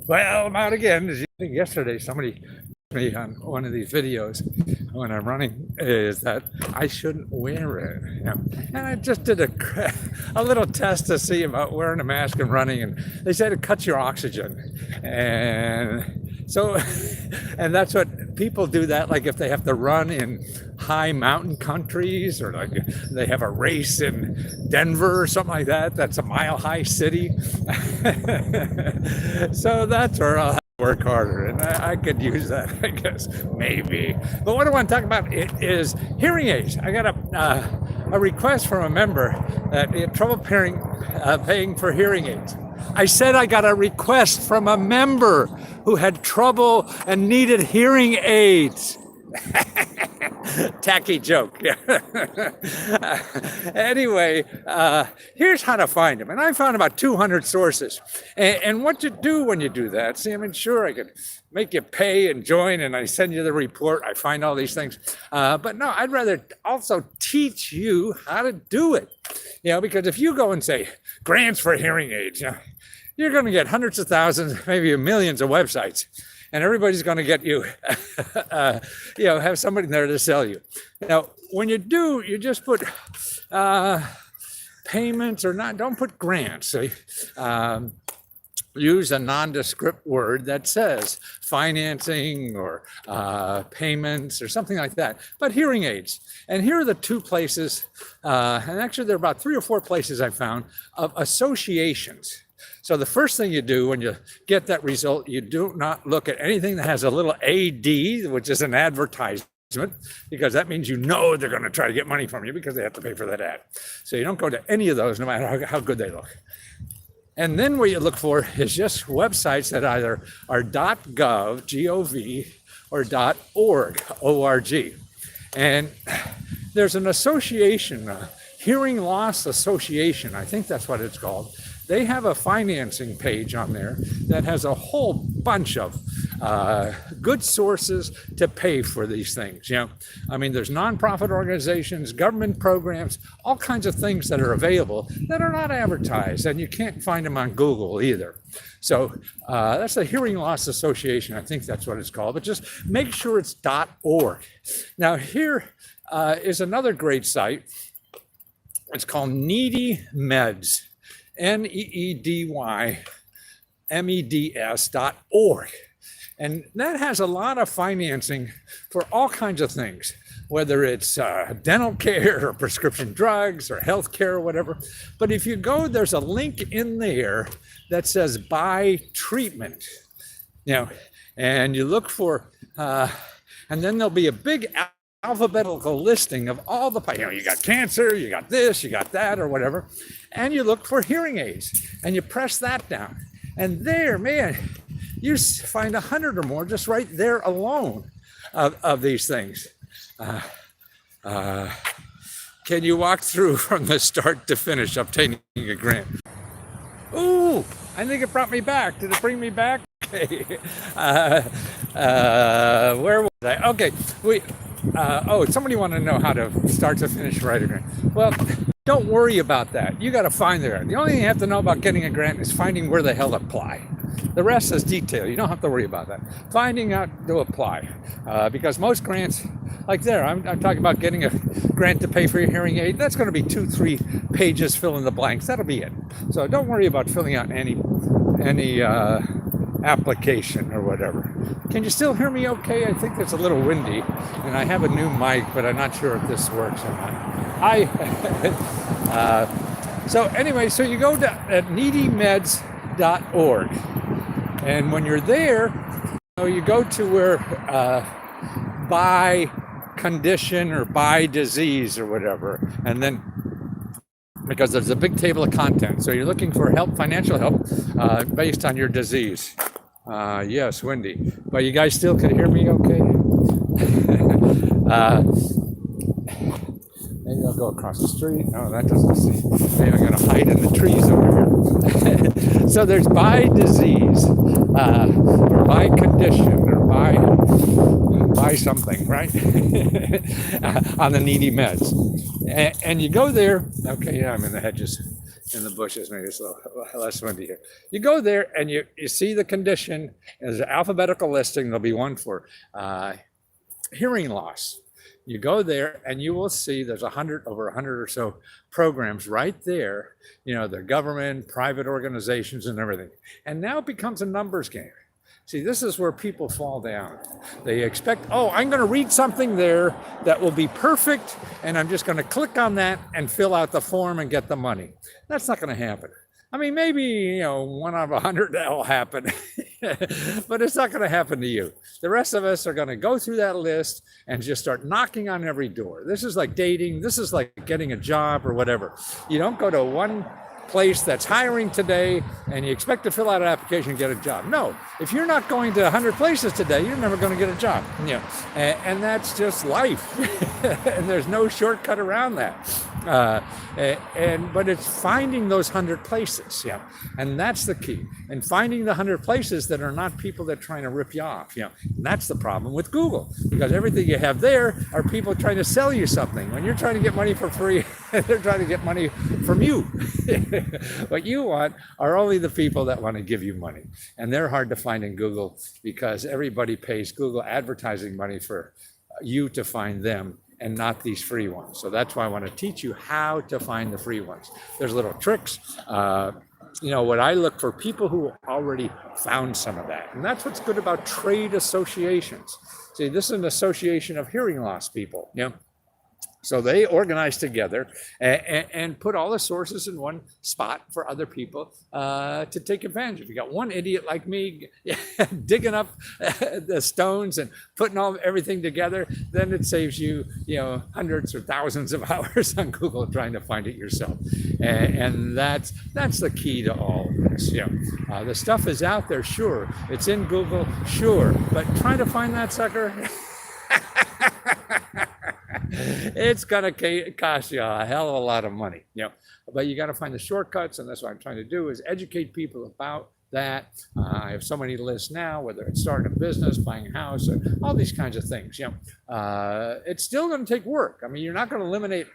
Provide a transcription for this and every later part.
Well, I'm out again. I think yesterday somebody me on one of these videos when I'm running is that I shouldn't wear it. And I just did a little test to see about wearing a mask and running, and they said it cuts your oxygen. And so, and that's what people do that, like if they have to run in high mountain countries, or like they have a race in Denver or something like that, that's a mile high city. So that's where I'll work harder, and I could use that, I guess, maybe. But what I want to talk about is hearing aids. I got a request from a member that he had trouble paying for hearing aids. I said I got a request from a member who had trouble and needed hearing aids. Tacky joke. Anyway, here's how to find them. And I found about 200 sources. And what you do when you do that, see, I mean, sure, I could make you pay and join, and I send you the report. I find all these things. But no, I'd rather also teach you how to do it. Because if you go and say, grants for hearing aids, you're going to get hundreds of thousands, maybe millions of websites. And everybody's going to get you, have somebody there to sell you. Now, when you do, you just put payments or not, don't put grants. So, use a nondescript word that says financing or payments or something like that. But hearing aids. And here are the two places, and actually there are about 3 or 4 places I found of associations. So the first thing you do when you get that result, you do not look at anything that has a little AD, which is an advertisement, because that means they're going to try to get money from you because they have to pay for that ad. So you don't go to any of those, no matter how good they look. And then what you look for is just websites that either are .gov, G-O-V, or .org, O-R-G. And there's an association, a Hearing Loss Association, I think that's what it's called. They have a financing page on there that has a whole bunch of good sources to pay for these things. I mean, there's nonprofit organizations, government programs, all kinds of things that are available that are not advertised, and you can't find them on Google either. So that's the Hearing Loss Association. I think that's what it's called, but just make sure it's .org. Now here is another great site. It's called Needy Meds. NEEDYMEDS.org. And that has a lot of financing for all kinds of things, whether it's dental care or prescription drugs or health care or whatever. But if you go, there's a link in there that says buy treatment. And you look for, and then there'll be a big alphabetical listing of all the, you got cancer, you got this, you got that, or whatever, and you look for hearing aids, and you press that down, and there, man, you find 100 or more just right there alone of these things. Can you walk through from the start to finish obtaining a grant? Ooh, I think it brought me back. Did it bring me back? Okay. Where was I? Okay, somebody wanted to know how to start to finish writing a grant. Well, don't worry about that. You got to find the grant. The only thing you have to know about getting a grant is finding where the hell to apply. The rest is detail. You don't have to worry about that. Finding out to apply. Because most grants, like there, I'm talking about getting a grant to pay for your hearing aid. That's going to be 2-3 pages, fill in the blanks. That'll be it. So don't worry about filling out any application or whatever. Can you still hear me okay? I think it's a little windy, and I have a new mic, but I'm not sure if this works or not. So anyway, so you go to needymeds.org, and when you're there, you go to where by condition or by disease or whatever, and then because there's a big table of contents. So you're looking for help, financial help, based on your disease. Yes, windy. But you guys still can hear me okay? Maybe I'll go across the street. No, that doesn't see. Maybe I'm going to hide in the trees over here. So there's by disease, or by condition, or by something, right? On the Needy Meds. And you go there. Okay, yeah, I'm in the hedges. in the bushes. Maybe it's a little less windy here. You go there and you see the condition. There's an alphabetical listing. There'll be one for hearing loss. You go there and you will see there's over 100 or so programs right there. The government, private organizations, and everything. And now it becomes a numbers game. See, this is where people fall down. They expect, I'm going to read something there that will be perfect, and I'm just going to click on that and fill out the form and get the money. That's not going to happen. I mean, maybe, 1 out of 100 that'll happen, but it's not going to happen to you. The rest of us are going to go through that list and just start knocking on every door. This is like dating. This is like getting a job or whatever. You don't go to one place that's hiring today and you expect to fill out an application and get a job. No, if you're not going to 100 places today, you're never going to get a job. And that's just life. And there's no shortcut around that. But it's finding those 100 places, and that's the key. And finding the 100 places that are not people that are trying to rip you off, And that's the problem with Google, because everything you have there are people trying to sell you something. When you're trying to get money for free, they're trying to get money from you. What you want are only the people that want to give you money, and they're hard to find in Google because everybody pays Google advertising money for you to find them, and not these free ones. So that's why I want to teach you how to find the free ones. There's little tricks. What I look for people who already found some of that. And that's what's good about trade associations. See, this is an association of hearing loss people. So they organize together and put all the sources in one spot for other people to take advantage. If you got one idiot like me digging up the stones and putting everything together, then it saves you, hundreds or thousands of hours on Google trying to find it yourself. And that's the key to all of this. The stuff is out there, sure. It's in Google, sure. But trying to find that sucker. It's going to cost you a hell of a lot of money, but you got to find the shortcuts. And that's what I'm trying to do, is educate people about that. I have so many lists now, whether it's starting a business, buying a house, or all these kinds of things. It's still going to take work. I mean, you're not going to eliminate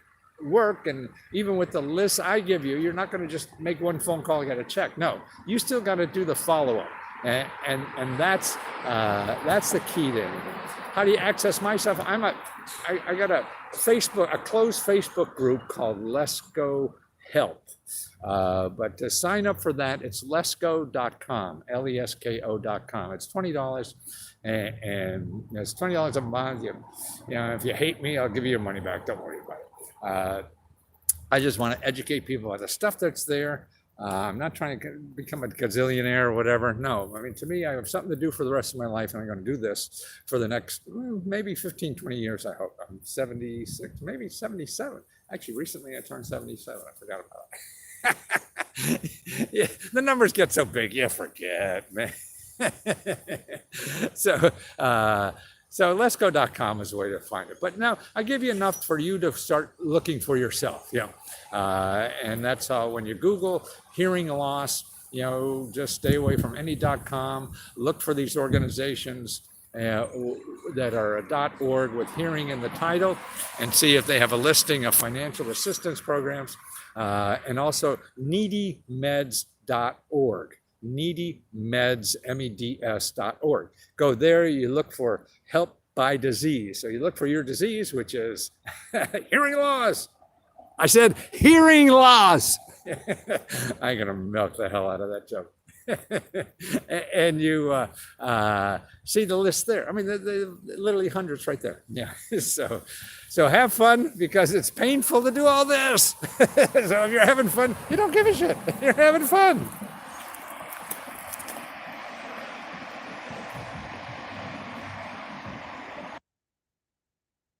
work. And even with the lists I give you, you're not going to just make one phone call and get a check. No, you still got to do the follow-up. And that's the key to anything. How do you access my stuff? I got a closed Facebook group called Let's Go Help. But to sign up for that, it's lesco.com, lesko.com. It's $20, and it's $20 a month. If you hate me, I'll give you your money back. Don't worry about it. I just want to educate people about the stuff that's there. I'm not trying to become a gazillionaire or whatever. No, I mean, to me, I have something to do for the rest of my life, and I'm going to do this for the next maybe 15, 20 years, I hope. I'm 76, maybe 77. Actually, recently I turned 77. I forgot about it. Yeah, the numbers get so big, you forget, man. So lesco.com is the way to find it. But now I give you enough for you to start looking for yourself. And that's how, when you Google hearing loss, just stay away from any .com. Look for these organizations that are a .org with hearing in the title, and see if they have a listing of financial assistance programs, and also needymeds.org. needymeds, MEDS.org. Go there, you look for help by disease. So you look for your disease, which is hearing loss. I said hearing loss. I'm going to milk the hell out of that joke. And you see the list there. I mean, the literally hundreds right there. Yeah. So have fun, because it's painful to do all this. So if you're having fun, you don't give a shit. You're having fun.